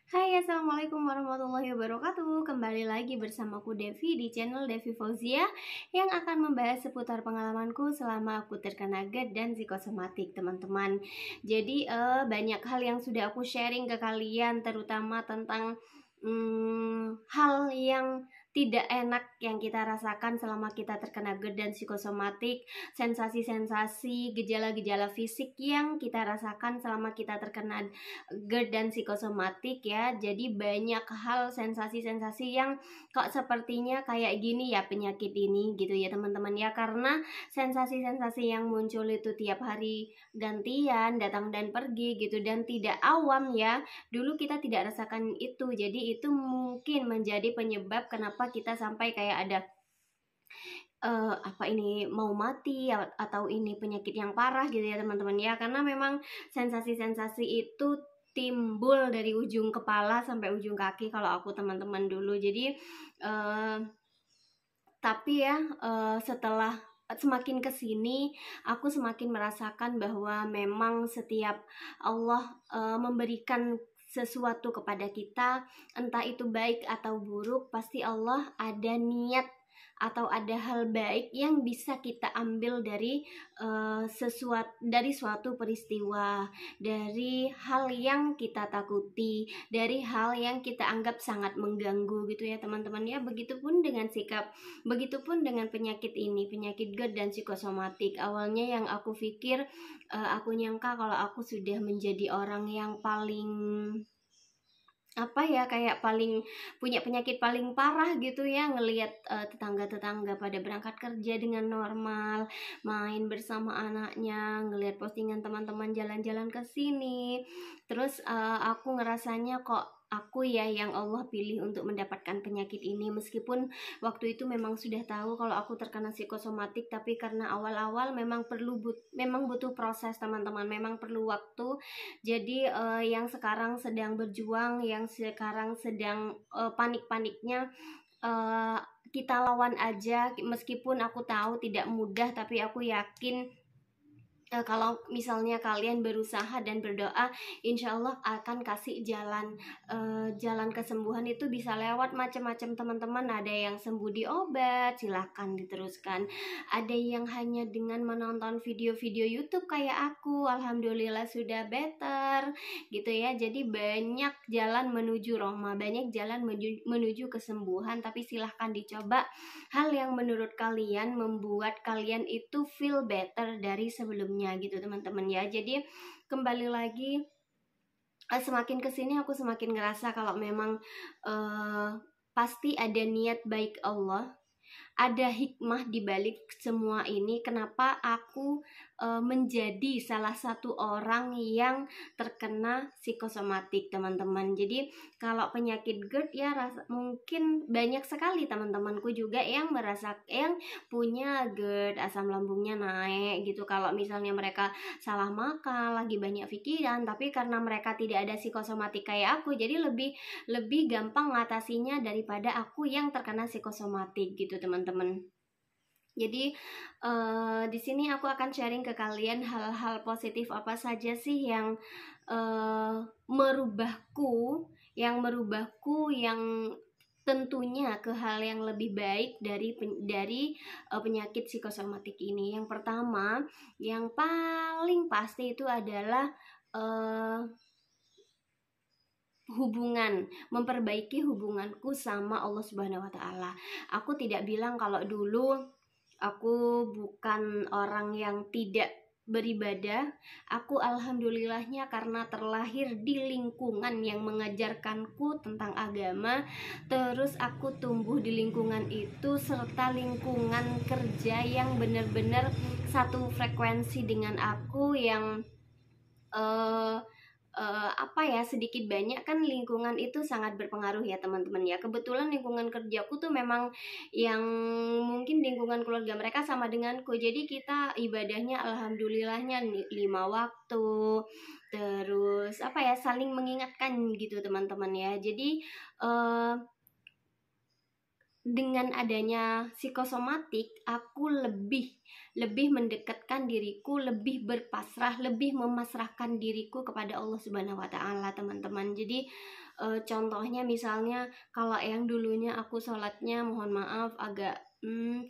Hai, assalamualaikum warahmatullahi wabarakatuh. Kembali lagi bersamaku Devi di channel Devi Fauzia yang akan membahas seputar pengalamanku selama aku terkena GERD dan psikosomatik, teman-teman. Jadi banyak hal yang sudah aku sharing ke kalian, terutama tentang hal yang tidak enak yang kita rasakan selama kita terkena GERD dan psikosomatik, sensasi-sensasi, gejala-gejala fisik yang kita rasakan selama kita terkena GERD dan psikosomatik ya. Jadi banyak hal sensasi-sensasi yang kok sepertinya kayak gini ya penyakit ini gitu ya teman-teman ya, karena sensasi-sensasi yang muncul itu tiap hari gantian, datang dan pergi gitu, dan tidak awam ya. Dulu kita tidak rasakan itu, jadi itu mungkin menjadi penyebab kenapa kita sampai kayak ada apa ini mau mati atau ini penyakit yang parah gitu ya teman-teman ya, karena memang sensasi-sensasi itu timbul dari ujung kepala sampai ujung kaki kalau aku teman-teman dulu. Jadi tapi ya setelah semakin kesini aku semakin merasakan bahwa memang setiap Allah memberikan sesuatu kepada kita, entah itu baik atau buruk, pasti Allah ada niat atau ada hal baik yang bisa kita ambil dari suatu peristiwa, dari hal yang kita takuti, dari hal yang kita anggap sangat mengganggu gitu ya teman-teman ya. Begitupun dengan penyakit ini, penyakit GERD dan psikosomatik. Awalnya yang aku pikir, aku nyangka kalau aku sudah menjadi orang yang paling kayak paling punya penyakit paling parah gitu ya, ngelihat tetangga-tetangga pada berangkat kerja dengan normal, main bersama anaknya, ngelihat postingan teman-teman jalan-jalan ke sini. Terus aku ngerasanya kok aku ya yang Allah pilih untuk mendapatkan penyakit ini, meskipun waktu itu memang sudah tahu kalau aku terkena psikosomatik, tapi karena awal-awal memang memang butuh proses teman-teman, memang perlu waktu. Jadi yang sekarang sedang berjuang, yang sekarang sedang panik-paniknya, kita lawan aja. Meskipun aku tahu tidak mudah, tapi aku yakin kalau misalnya kalian berusaha dan berdoa, insya Allah akan kasih jalan kesembuhan. Itu bisa lewat macam-macam teman-teman. Ada yang sembuh di obat, silahkan diteruskan. Ada yang hanya dengan menonton video-video YouTube kayak aku, alhamdulillah sudah better gitu ya. Jadi banyak jalan menuju Roma, banyak jalan menuju kesembuhan. Tapi silahkan dicoba hal yang menurut kalian membuat kalian itu feel better dari sebelumnya gitu teman-teman ya. Jadi kembali lagi, semakin kesini aku semakin ngerasa kalau memang pasti ada niat baik Allah, ada hikmah di balik semua ini. Kenapa aku menjadi salah satu orang yang terkena psikosomatik teman-teman. Jadi kalau penyakit GERD ya mungkin banyak sekali teman-temanku juga yang yang punya GERD, asam lambungnya naik gitu. Kalau misalnya mereka salah makan, lagi banyak pikiran, tapi karena mereka tidak ada psikosomatik kayak aku, jadi lebih gampang ngatasinya daripada aku yang terkena psikosomatik gitu teman-teman. Jadi di sini aku akan sharing ke kalian hal-hal positif apa saja sih yang merubahku, yang tentunya ke hal yang lebih baik dari penyakit psikosomatik ini. Yang pertama, yang paling pasti itu adalah memperbaiki hubunganku sama Allah Subhanahu wa taala. Aku tidak bilang kalau dulu aku bukan orang yang tidak beribadah. Aku alhamdulillahnya karena terlahir di lingkungan yang mengajarkanku tentang agama, terus aku tumbuh di lingkungan itu, serta lingkungan kerja yang benar-benar satu frekuensi dengan aku, yang sedikit banyak kan lingkungan itu sangat berpengaruh ya teman-teman ya. Kebetulan lingkungan kerjaku tuh memang yang mungkin lingkungan keluarga mereka sama denganku, jadi kita ibadahnya alhamdulillahnya 5 waktu, terus saling mengingatkan gitu teman-teman ya. Jadi dengan adanya psikosomatik, aku lebih mendekatkan diriku, lebih berpasrah, lebih memasrahkan diriku kepada Allah Subhanahu wa taala, teman-teman. Jadi contohnya misalnya kalau yang dulunya aku sholatnya mohon maaf agak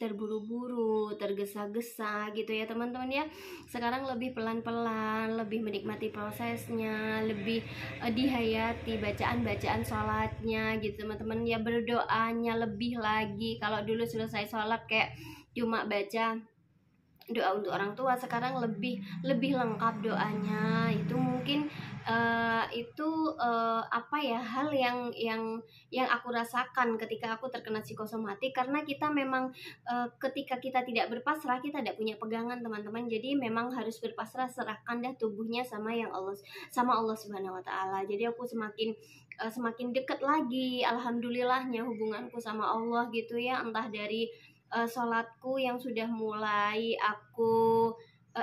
terburu-buru, tergesa-gesa gitu ya teman-teman ya. Sekarang lebih pelan-pelan, lebih menikmati prosesnya, lebih dihayati bacaan-bacaan sholatnya gitu teman-teman ya, berdoanya lebih lagi. Kalau dulu selesai sholat kayak cuma baca doa untuk orang tua, sekarang lebih lengkap doanya. Itu mungkin apa ya, hal yang aku rasakan ketika aku terkena psikosomatik, karena kita memang ketika kita tidak berpasrah, kita tidak punya pegangan teman-teman. Jadi memang harus berpasrah, serahkan dah tubuhnya sama Allah Subhanahu wa taala. Jadi aku semakin dekat lagi alhamdulillahnya hubunganku sama Allah gitu ya, entah dari sholatku yang sudah mulai aku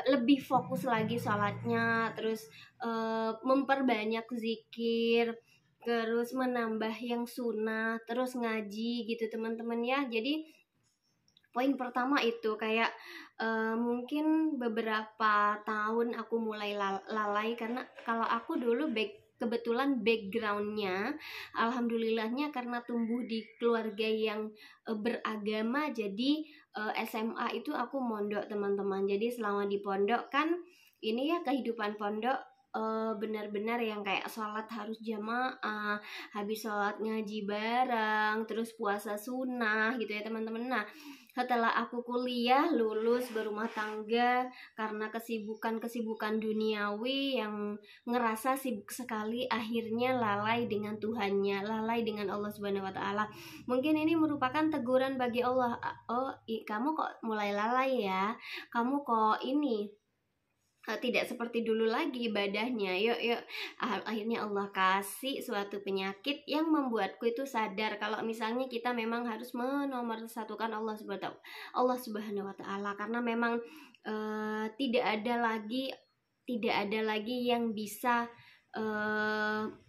lebih fokus lagi sholatnya, terus memperbanyak zikir, terus menambah yang sunnah, terus ngaji gitu teman-teman ya. Jadi poin pertama itu kayak mungkin beberapa tahun aku mulai lalai, karena kalau aku dulu kebetulan backgroundnya alhamdulillahnya karena tumbuh di keluarga yang beragama. Jadi SMA itu aku mondok teman-teman. Jadi selama di pondok kan ini ya kehidupan pondok, benar-benar yang kayak sholat harus jamaah, habis sholat ngaji bareng, terus puasa sunnah gitu ya teman-teman. Nah setelah aku kuliah lulus berumah tangga, karena kesibukan duniawi yang ngerasa sibuk sekali, akhirnya lalai dengan Tuhannya, lalai dengan Allah Subhanahu wa taala. Mungkin ini merupakan teguran bagi Allah. Oh, kamu kok mulai lalai ya? Kamu kok ini tidak seperti dulu lagi ibadahnya. Yuk. Akhirnya Allah kasih suatu penyakit yang membuatku itu sadar kalau misalnya kita memang harus menomorsatukan Allah Subhanahu wa taala, karena memang tidak ada lagi yang bisa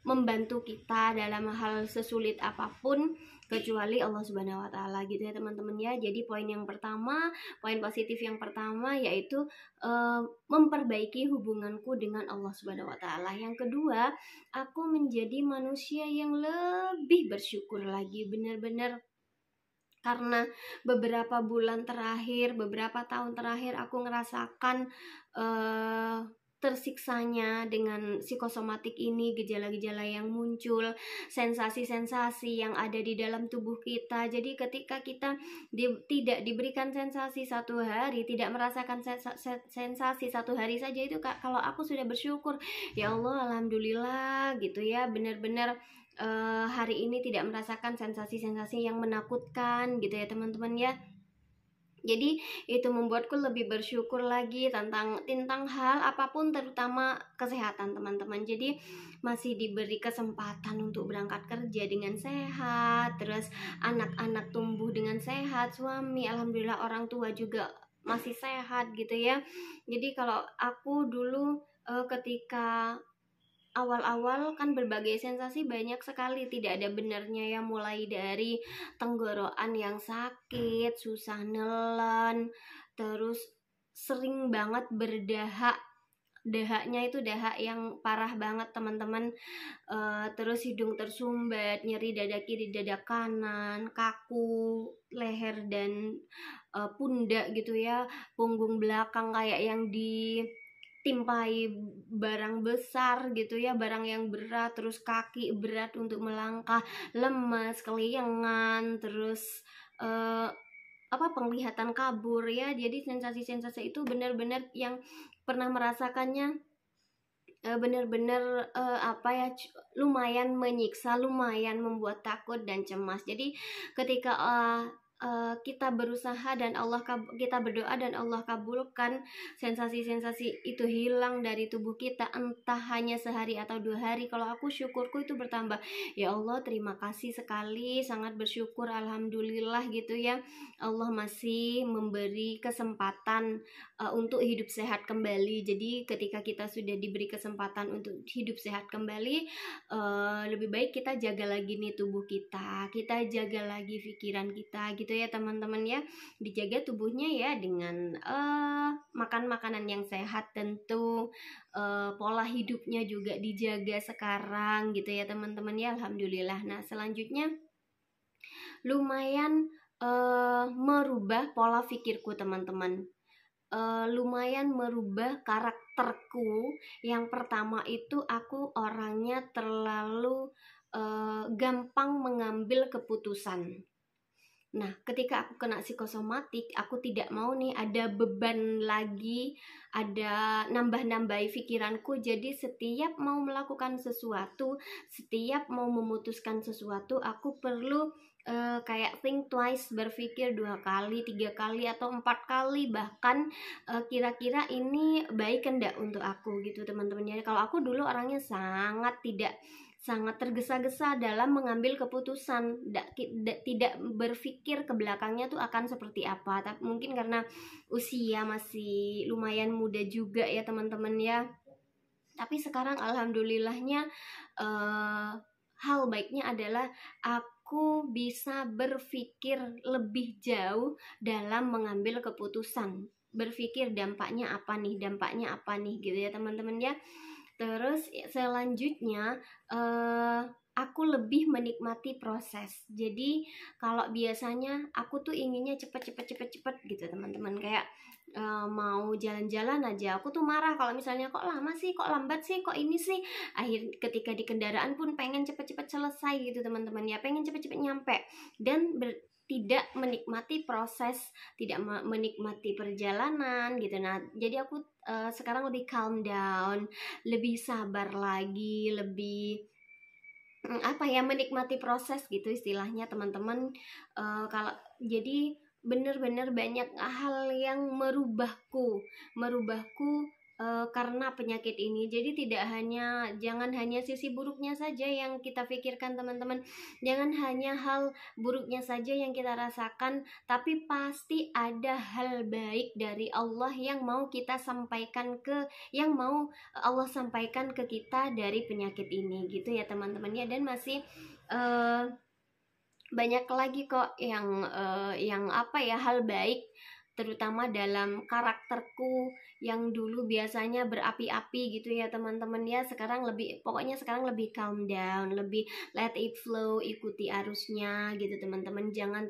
membantu kita dalam hal sesulit apapun kecuali Allah Subhanahu wa taala gitu ya teman-teman ya. Jadi poin positif yang pertama yaitu memperbaiki hubunganku dengan Allah Subhanahu wa taala. Yang kedua, aku menjadi manusia yang lebih bersyukur lagi, benar-benar karena beberapa bulan terakhir, beberapa tahun terakhir aku ngerasakan tersiksanya dengan psikosomatik ini, gejala-gejala yang muncul, sensasi-sensasi yang ada di dalam tubuh kita. Jadi ketika kita tidak diberikan sensasi satu hari, tidak merasakan sensasi satu hari saja, itu kalau aku sudah bersyukur, ya Allah alhamdulillah gitu ya, benar-benar hari ini tidak merasakan sensasi-sensasi yang menakutkan gitu ya teman-teman ya. Jadi itu membuatku lebih bersyukur lagi tentang hal apapun, terutama kesehatan teman-teman. Jadi masih diberi kesempatan untuk berangkat kerja dengan sehat, terus anak-anak tumbuh dengan sehat, suami alhamdulillah, orang tua juga masih sehat gitu ya. Jadi kalau aku dulu ketika awal-awal kan berbagai sensasi banyak sekali, tidak ada benarnya ya, mulai dari tenggorokan yang sakit, susah nelen, terus sering banget berdahak, dahaknya itu dahak yang parah banget teman-teman. Terus hidung tersumbat, nyeri dada kiri, dada kanan, kaku leher dan pundak gitu ya, punggung belakang kayak yang timpai barang besar gitu ya, barang yang berat, terus kaki berat untuk melangkah, lemas, keliengan, terus penglihatan kabur ya. Jadi sensasi-sensasi itu benar-benar yang pernah merasakannya benar-benar lumayan menyiksa, lumayan membuat takut dan cemas. Jadi ketika kita berusaha dan kita berdoa dan Allah kabulkan, sensasi-sensasi itu hilang dari tubuh kita, entah hanya sehari atau 2 hari, kalau aku syukurku itu bertambah. Ya Allah, terima kasih sekali, sangat bersyukur, alhamdulillah gitu ya. Allah masih memberi kesempatan untuk hidup sehat kembali. Jadi ketika kita sudah diberi kesempatan untuk hidup sehat kembali, lebih baik kita jaga lagi nih tubuh kita jaga lagi pikiran kita gitu ya teman-teman ya. Dijaga tubuhnya ya dengan makan makanan yang sehat tentu, pola hidupnya juga dijaga sekarang gitu ya teman-teman ya, alhamdulillah. Nah selanjutnya lumayan merubah pola pikirku teman-teman, lumayan merubah karakterku. Yang pertama itu aku orangnya terlalu gampang mengambil keputusan. Nah, ketika aku kena psikosomatik, aku tidak mau nih ada beban lagi, ada nambah-nambahi pikiranku. Jadi setiap mau melakukan sesuatu, setiap mau memutuskan sesuatu, aku perlu kayak think twice, berpikir 2 kali, 3 kali, atau 4 kali bahkan, kira-kira ini baik enggak untuk aku gitu teman-teman. Jadi kalau aku dulu orangnya sangat tergesa-gesa dalam mengambil keputusan, tidak berpikir ke belakangnya tuh akan seperti apa. Tapi mungkin karena usia masih lumayan muda juga ya teman-teman ya. Tapi sekarang alhamdulillahnya hal baiknya adalah aku bisa berpikir lebih jauh dalam mengambil keputusan, berpikir dampaknya apa nih gitu ya teman-teman ya. Terus selanjutnya aku lebih menikmati proses. Jadi kalau biasanya aku tuh inginnya cepet gitu teman-teman. Kayak mau jalan-jalan aja aku tuh marah kalau misalnya kok lama sih, kok lambat sih, kok ini sih. Ketika di kendaraan pun pengen cepet-cepet selesai gitu teman-teman ya, pengen cepet-cepet nyampe. Dan tidak menikmati proses, tidak menikmati perjalanan gitu. Nah, jadi aku sekarang lebih calm down, lebih sabar lagi, lebih menikmati proses gitu istilahnya teman-teman. Kalau jadi bener-bener banyak hal yang merubahku karena penyakit ini. Jadi jangan hanya sisi buruknya saja yang kita pikirkan teman-teman, jangan hanya hal buruknya saja yang kita rasakan, tapi pasti ada hal baik dari Allah yang mau Allah sampaikan ke kita dari penyakit ini gitu ya teman-teman ya. Dan masih banyak lagi kok yang hal baik, terutama dalam karakterku yang dulu biasanya berapi-api gitu ya teman-teman ya. Sekarang lebih calm down, lebih let it flow, ikuti arusnya gitu teman-teman. Jangan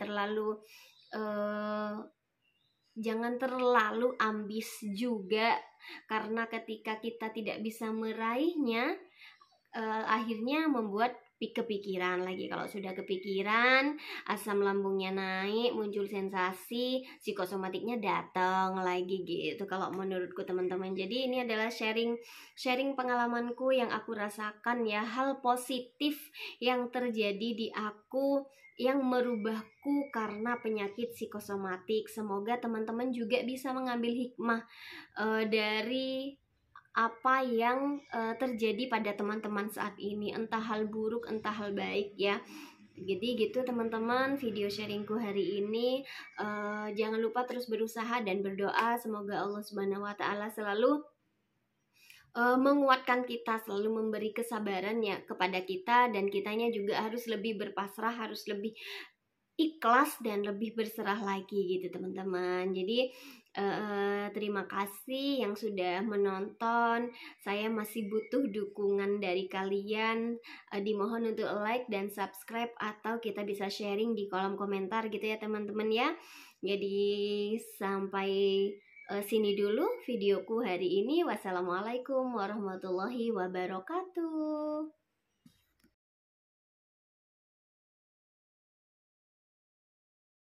terlalu ambis juga, karena ketika kita tidak bisa meraihnya, akhirnya membuat kepikiran lagi. Kalau sudah kepikiran, asam lambungnya naik, muncul sensasi, psikosomatiknya datang lagi gitu kalau menurutku teman-teman. Jadi ini adalah sharing pengalamanku yang aku rasakan ya, hal positif yang terjadi di aku yang merubahku karena penyakit psikosomatik. Semoga teman-teman juga bisa mengambil hikmah dari apa yang terjadi pada teman-teman saat ini, entah hal buruk entah hal baik ya. Jadi gitu teman-teman video sharingku hari ini. Jangan lupa terus berusaha dan berdoa, semoga Allah Subhanahu wa taala selalu menguatkan kita, selalu memberi kesabaran ya kepada kita, dan kitanya juga harus lebih berpasrah, harus lebih ikhlas dan lebih berserah lagi gitu teman-teman. Jadi terima kasih yang sudah menonton. Saya masih butuh dukungan dari kalian. Dimohon untuk like dan subscribe, atau kita bisa sharing di kolom komentar gitu ya teman-teman ya. Jadi sampai sini dulu videoku hari ini. Wassalamualaikum warahmatullahi wabarakatuh.